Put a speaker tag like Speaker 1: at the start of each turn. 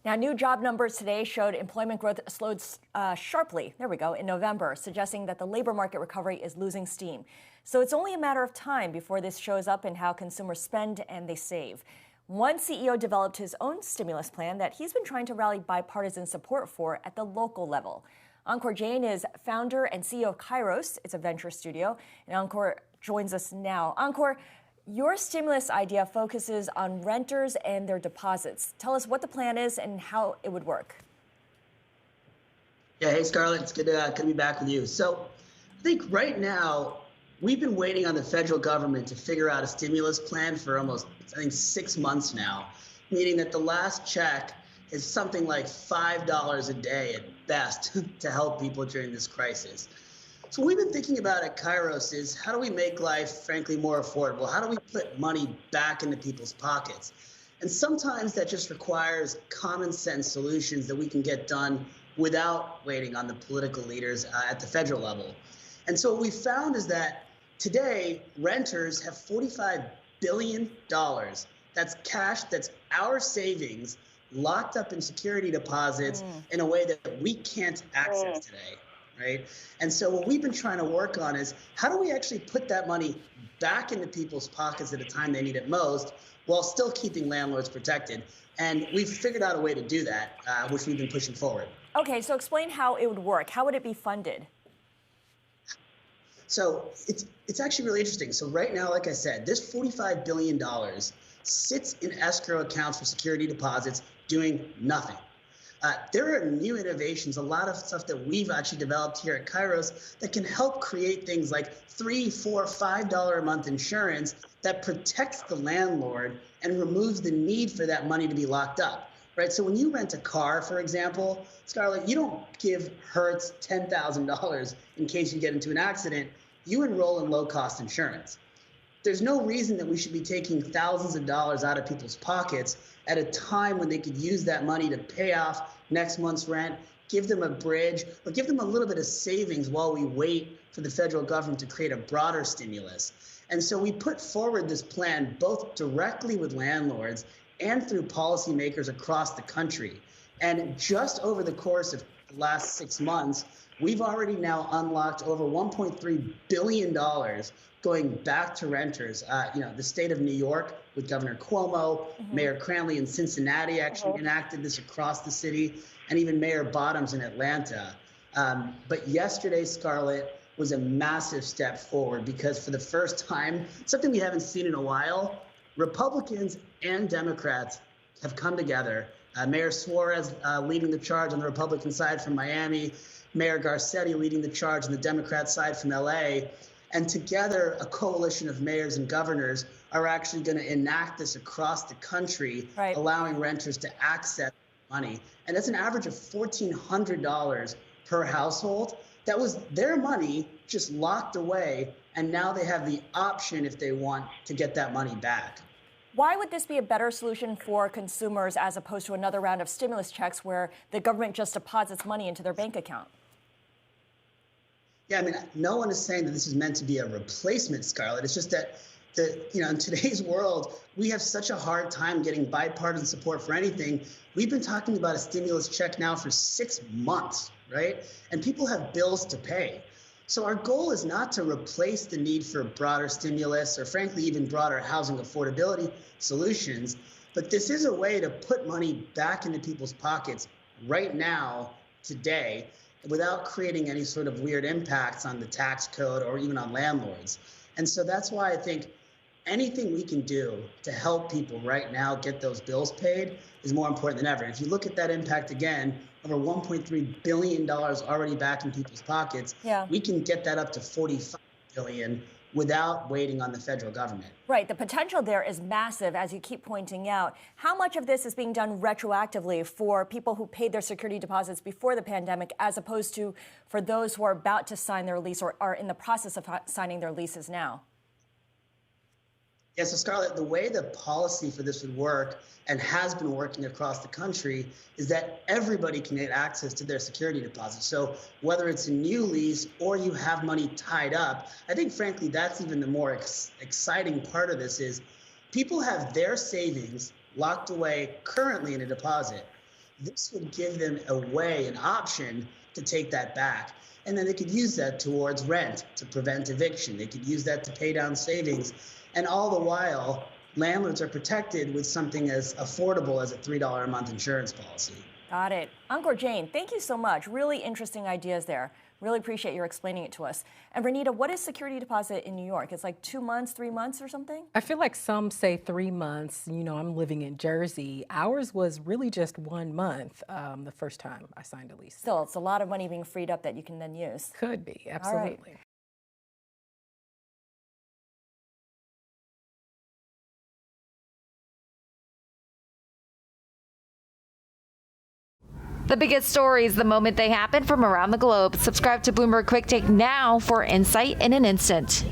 Speaker 1: Now, new job numbers today showed employment growth slowed sharply, in November, suggesting that the labor market recovery is losing steam. So it's only a matter of time before this shows up in how consumers spend and they save. One CEO developed his own stimulus plan that he's been trying to rally bipartisan support for at the local level. Ankur Jain is founder and CEO of Kairos. It's a venture studio. And Ankur joins us now. Ankur, your stimulus idea focuses on renters and their deposits. Tell us what the plan is and how it would work.
Speaker 2: Yeah, hey, Scarlett, it's good to be back with you. So I think right now, we've been waiting on the federal government to figure out a stimulus plan for almost, 6 months now, meaning that the last check is something like $5 a day at best to help people during this crisis. So what we've been thinking about at Kairos is how do we make life, frankly, more affordable? How do we put money back into people's pockets? And sometimes that just requires common sense solutions that we can get done without waiting on the political leaders at the federal level. And so what we found is that today, renters have $45 billion. That's cash, that's our savings locked up in security deposits in a way that we can't access today. Right? And so what we've been trying to work on is how do we actually put that money back into people's pockets at a time they need it most while still keeping landlords protected? And we've figured out a way to do that, which we've been pushing forward.
Speaker 1: Okay, so explain how it would work. How would it be funded?
Speaker 2: So it's actually really interesting. So right now, like I said, this $45 billion sits in escrow accounts for security deposits doing nothing. There are new innovations, a lot of stuff that we've actually developed here at Kairos that can help create things like $3, $4, $5 a month insurance that protects the landlord and removes the need for that money to be locked up. Right? So when you rent a car, for example, Scarlett, you don't give Hertz $10,000 in case you get into an accident. You enroll in low-cost insurance. There's no reason that we should be taking thousands of dollars out of people's pockets at a time when they could use that money to pay off next month's rent, give them a bridge, or give them a little bit of savings while we wait for the federal government to create a broader stimulus. And so we put forward this plan both directly with landlords and through policymakers across the country. And just over the course of the last 6 months, we've already now unlocked over $1.3 billion going back to renters. The state of New York with Governor Cuomo, Mayor Cranley in Cincinnati actually enacted this across the city, and even Mayor Bottoms in Atlanta. But yesterday, Scarlett, was a massive step forward because for the first time, something we haven't seen in a while, Republicans and Democrats have come together. Mayor Suarez leading the charge on the Republican side from Miami, Mayor Garcetti leading the charge on the Democrat side from LA. And together, a coalition of mayors and governors are actually going to enact this across the country, allowing renters to access money. And that's an average of $1,400 per household. That was their money just locked away. And now they have the option, if they want, to get that money back.
Speaker 1: Why would this be a better solution for consumers as opposed to another round of stimulus checks where the government just deposits money into their bank account?
Speaker 2: Yeah, no one is saying that this is meant to be a replacement, Scarlett. It's just that in today's world, we have such a hard time getting bipartisan support for anything. We've been talking about a stimulus check now for 6 months, right? And people have bills to pay. So our goal is not to replace the need for broader stimulus or frankly, even broader housing affordability solutions, but this is a way to put money back into people's pockets right now, today, without creating any sort of weird impacts on the tax code or even on landlords. And so that's why I think anything we can do to help people right now get those bills paid is more important than ever. If you look at that impact again, over $1.3 billion already back in people's pockets, we can get that up to $45 billion without waiting on the federal government.
Speaker 1: Right. The potential there is massive, as you keep pointing out. How much of this is being done retroactively for people who paid their security deposits before the pandemic, as opposed to for those who are about to sign their lease or are in the process of signing their leases now?
Speaker 2: Yeah, so Scarlett, the way the policy for this would work and has been working across the country is that everybody can get access to their security deposit. So whether it's a new lease or you have money tied up, I think, frankly, that's even the more exciting part of this is people have their savings locked away currently in a deposit. This would give them a way, an option to take that back. And then they could use that towards rent to prevent eviction. They could use that to pay down savings. And all the while, landlords are protected with something as affordable as a $3 a month insurance policy.
Speaker 1: Got it. Ankur Jain, thank you so much. Really interesting ideas there. Really appreciate your explaining it to us. And Renita, what is security deposit in New York? It's like 2 months, 3 months or something?
Speaker 3: I feel like some say 3 months. I'm living in Jersey. Ours was really just 1 month the first time I signed a lease.
Speaker 1: Still, it's a lot of money being freed up that you can then use.
Speaker 3: Could be, absolutely.
Speaker 1: All right.
Speaker 4: The biggest stories the moment they happen from around the globe. Subscribe to Bloomberg Quick Take now for insight in an instant.